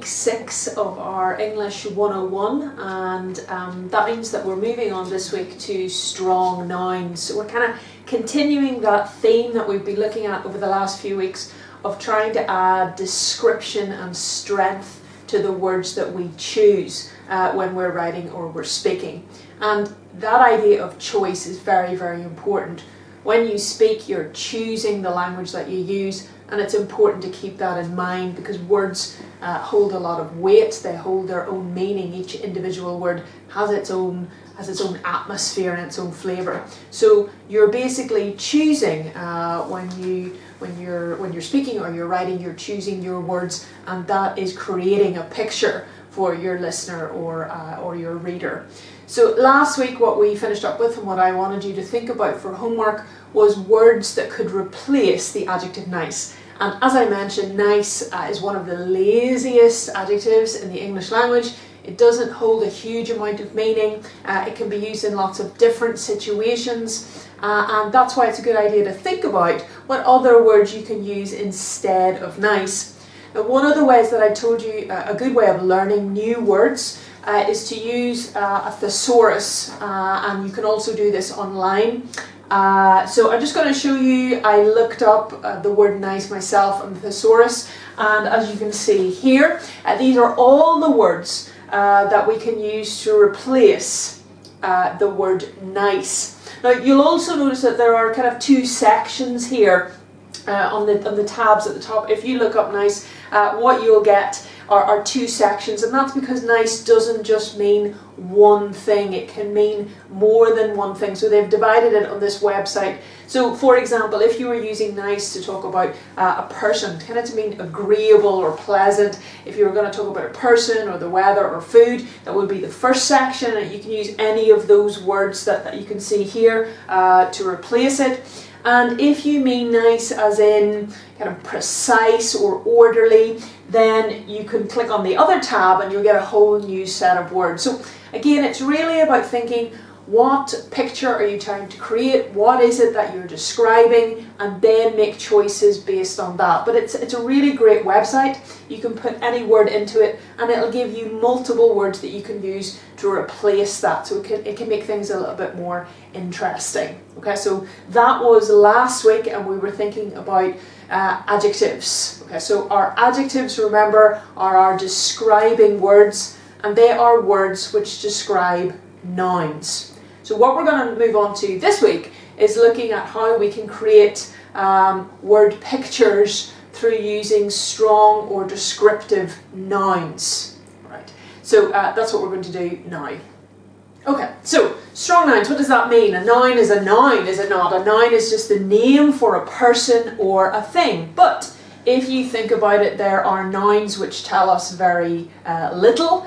week 6 of our English 101, and that means that we're moving on this week to strong nouns. So we're kind of continuing that theme that we've been looking at over the last few weeks of trying to add description and strength to the words that we choose when we're writing or we're speaking. And that idea of choice is very, very important. When you speak, you're choosing the language that you use, and it's important to keep that in mind because words hold a lot of weight. They hold their own meaning. Each individual word has its own atmosphere and its own flavour. So you're basically choosing when you're speaking or you're writing, you're choosing your words, and that is creating a picture for your listener or your reader. So last week what we finished up with and what I wanted you to think about for homework was words that could replace the adjective nice. And as I mentioned, nice is one of the laziest adjectives in the English language. It doesn't hold a huge amount of meaning. It can be used in lots of different situations. And that's why it's a good idea to think about what other words you can use instead of nice. Now, one of the ways that I told you, a good way of learning new words is to use a thesaurus, and you can also do this online. So I'm just going to show you, I looked up the word nice myself on the thesaurus, and as you can see here, these are all the words that we can use to replace the word nice. Now you'll also notice that there are kind of two sections here on the tabs at the top. If you look up nice, what you'll get are two sections, and that's because nice doesn't just mean one thing, it can mean more than one thing. So they've divided it on this website. So for example, if you were using nice to talk about a person, kind of to mean agreeable or pleasant, if you were going to talk about a person or the weather or food, that would be the first section, and you can use any of those words that you can see here to replace it. And if you mean nice as in kind of precise or orderly, then you can click on the other tab and you'll get a whole new set of words. So again, it's really about thinking, what picture are you trying to create? What is it that you're describing? And then make choices based on that. But it's a really great website. You can put any word into it and it'll give you multiple words that you can use to replace that. So it can make things a little bit more interesting. Okay, so that was last week and we were thinking about adjectives. Okay, so our adjectives, remember, are our describing words, and they are words which describe nouns. So what we're going to move on to this week is looking at how we can create word pictures through using strong or descriptive nouns. Right. So that's what we're going to do now. Okay, so strong nouns, what does that mean? A noun is a noun, is it not? A noun is just the name for a person or a thing. But if you think about it, there are nouns which tell us very little.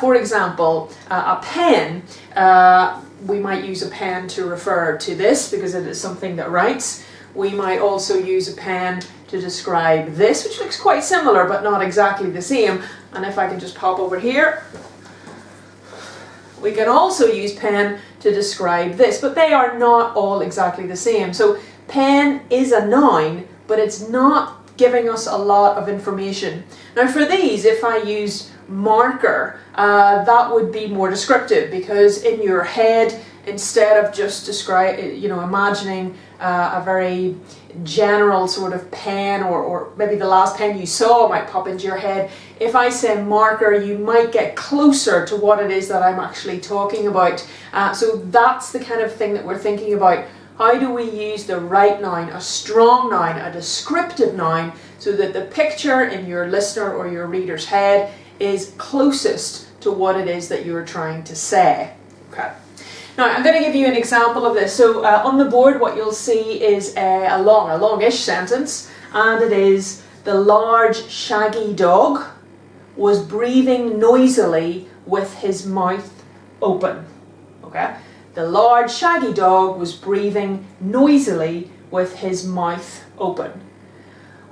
For example, a pen. We might use a pen to refer to this because it is something that writes. We might also use a pen to describe this, which looks quite similar but not exactly the same. And if I can just pop over here, we can also use pen to describe this, but they are not all exactly the same. So pen is a noun, but it's not giving us a lot of information. Now for these, if I used marker, that would be more descriptive, because in your head, instead of just imagining a very general sort of pen, or maybe the last pen you saw might pop into your head. If I say marker, you might get closer to what it is that I'm actually talking about. So that's the kind of thing that we're thinking about. How do we use the right noun, a strong noun, a descriptive noun, so that the picture in your listener or your reader's head is closest to what it is that you're trying to say? Okay. Now I'm going to give you an example of this. So on the board what you'll see is a longish sentence, and it is: the large shaggy dog was breathing noisily with his mouth open. Okay? The large shaggy dog was breathing noisily with his mouth open.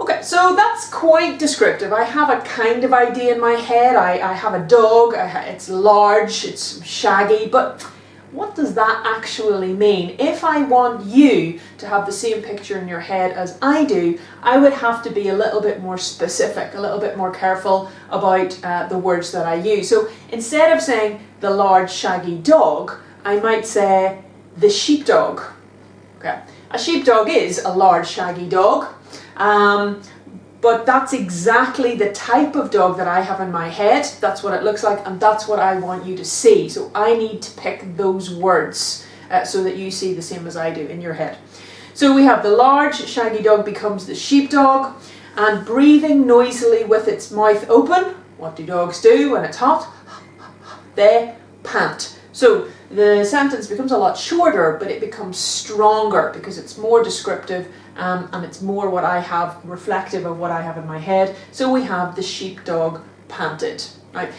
Okay, so that's quite descriptive. I have a kind of idea in my head. I have a dog, it's large, it's shaggy, but what does that actually mean? If I want you to have the same picture in your head as I do, I would have to be a little bit more specific, a little bit more careful about the words that I use. So instead of saying the large shaggy dog, I might say the sheepdog. Okay. A sheepdog is a large shaggy dog, but that's exactly the type of dog that I have in my head. That's what it looks like, and that's what I want you to see. So I need to pick those words so that you see the same as I do in your head. So we have the large shaggy dog becomes the sheepdog, and breathing noisily with its mouth open. What do dogs do when it's hot? They pant. So the sentence becomes a lot shorter, but it becomes stronger because it's more descriptive and it's more what I have, reflective of what I have in my head. So we have the sheepdog panted. Right?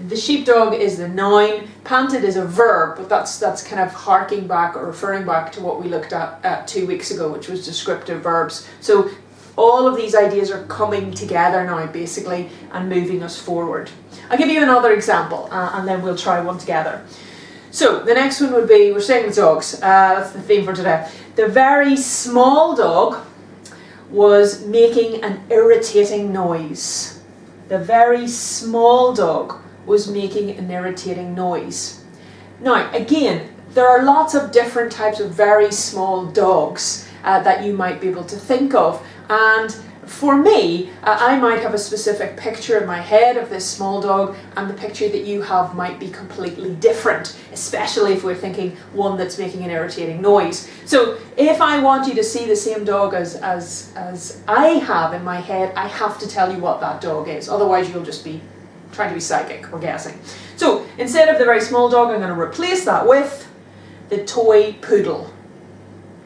The sheepdog is the noun, panted is a verb, but that's kind of harking back or referring back to what we looked at 2 weeks ago, which was descriptive verbs. So all of these ideas are coming together now, basically, and moving us forward. I'll give you another example, and then we'll try one together. So the next one would be, we're staying with dogs, that's the theme for today. The very small dog was making an irritating noise. The very small dog was making an irritating noise. Now, again, there are lots of different types of very small dogs that you might be able to think of. And for me, I might have a specific picture in my head of this small dog, and the picture that you have might be completely different, especially if we're thinking one that's making an irritating noise. So if I want you to see the same dog as I have in my head, I have to tell you what that dog is. Otherwise you'll just be trying to be psychic or guessing. So instead of the very small dog, I'm going to replace that with the toy poodle.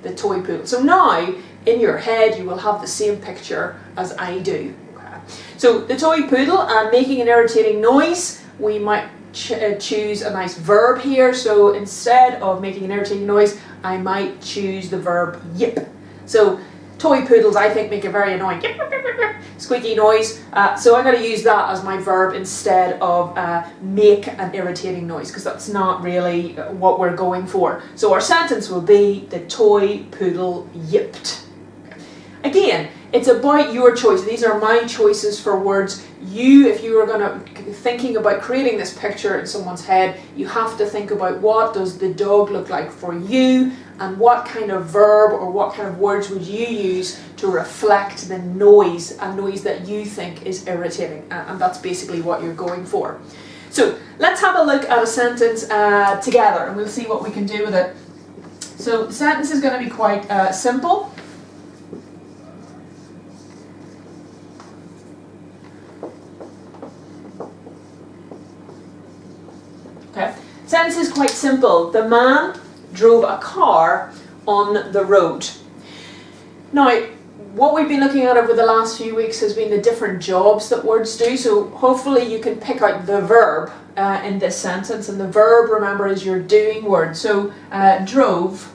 The toy poodle. So now, in your head, you will have the same picture as I do. Okay. So the toy poodle and making an irritating noise, we might choose a nice verb here. So instead of making an irritating noise, I might choose the verb yip. So toy poodles, I think, make a very annoying yip, yip, yip, yip, squeaky noise. So I'm going to use that as my verb instead of make an irritating noise, because that's not really what we're going for. So our sentence will be the toy poodle yipped. Again, it's about your choice. These are my choices for words. You, if you are thinking about creating this picture in someone's head, you have to think about what does the dog look like for you, and what kind of verb or what kind of words would you use to reflect the noise, a noise that you think is irritating. And that's basically what you're going for. So let's have a look at a sentence together, and we'll see what we can do with it. So the sentence is going to be quite simple. Okay. Sentence is quite simple. The man drove a car on the road. Now, what we've been looking at over the last few weeks has been the different jobs that words do. So hopefully you can pick out the verb in this sentence. And the verb, remember, is your doing word. So drove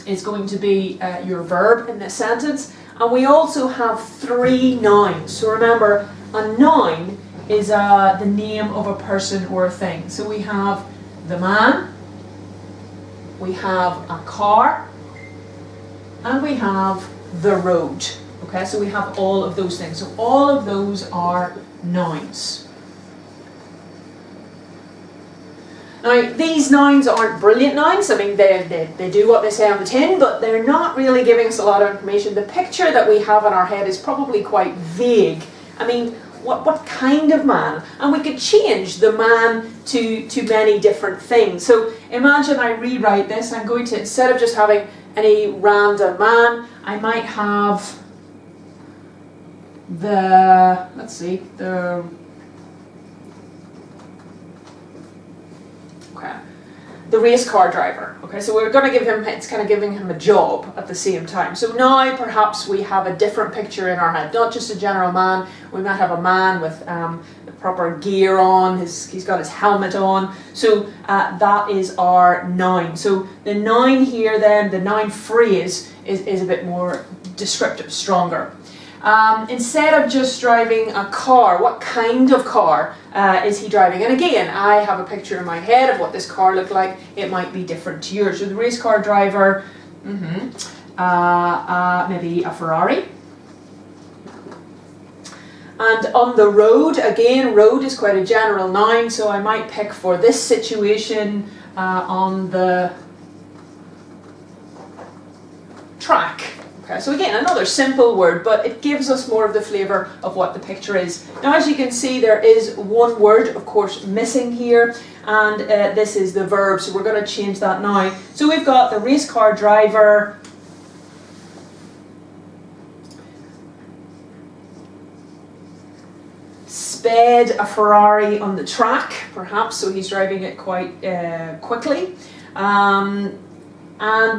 is going to be your verb in this sentence. And we also have 3 nouns. So remember, a noun is the name of a person or a thing. So we have the man, we have a car, and we have the road. Okay, so we have all of those things. So all of those are nouns. Now, these nouns aren't brilliant nouns. I mean, they do what they say on the tin, but they're not really giving us a lot of information. The picture that we have in our head is probably quite vague. I mean, what kind of man? And we could change the man to many different things. So imagine I rewrite this. I'm going to, instead of just having any random man, I might have the, let's see, the race car driver. Okay, so we're going to give him, it's kind of giving him a job at the same time. So now perhaps we have a different picture in our head, not just a general man. We might have a man with the proper gear on, he's got his helmet on. So that is our noun. So the noun here then, the noun phrase is a bit more descriptive, stronger. Instead of just driving a car, what kind of car is he driving? And again, I have a picture in my head of what this car looked like. It might be different to yours. So the race car driver, maybe a Ferrari. And on the road, again, road is quite a general noun, so I might pick for this situation on the track. Okay, so again, another simple word, but it gives us more of the flavour of what the picture is. Now, as you can see, there is one word, of course, missing here, and this is the verb, so we're going to change that now. So we've got the race car driver sped a Ferrari on the track, perhaps, so he's driving it quite quickly. And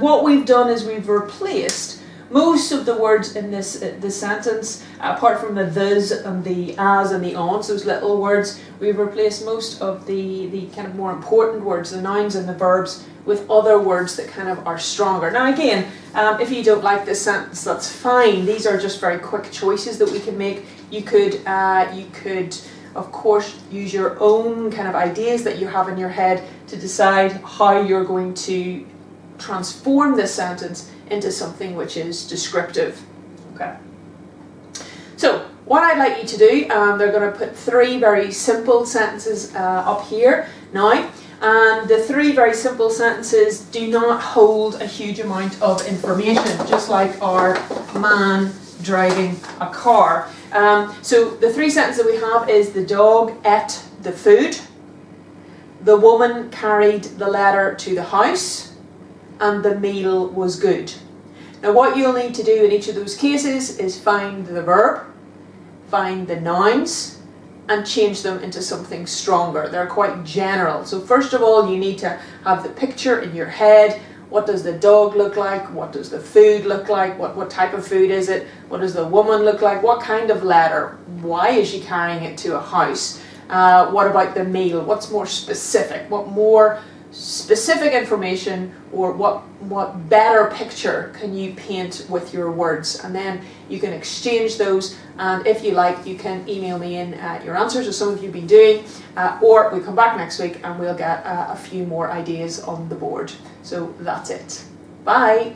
what we've done is we've replaced most of the words in this sentence, apart from the thes and the as and the ons, those little words, we've replaced most of the kind of more important words, the nouns and the verbs, with other words that kind of are stronger. Now again, if you don't like this sentence, that's fine. These are just very quick choices that we can make. You could, of course, use your own kind of ideas that you have in your head to decide how you're going to transform this sentence into something which is descriptive. Okay. So what I'd like you to do, they're going to put 3 very simple sentences up here now, and the 3 very simple sentences do not hold a huge amount of information, just like our man driving a car. So the 3 sentences that we have is: the dog ate the food, the woman carried the letter to the house, and the meal was good. Now what you'll need to do in each of those cases is find the verb, find the nouns, and change them into something stronger. They're quite general. So first of all, you need to have the picture in your head. What does the dog look like? What does the food look like? What type of food is it? What does the woman look like? What kind of letter? Why is she carrying it to a house? What about the meal? What's more specific? What more specific information, or what better picture can you paint with your words? And then you can exchange those, and if you like, you can email me in your answers, as some of you have been doing, or we'll come back next week and we'll get a few more ideas on the board. So that's it. Bye.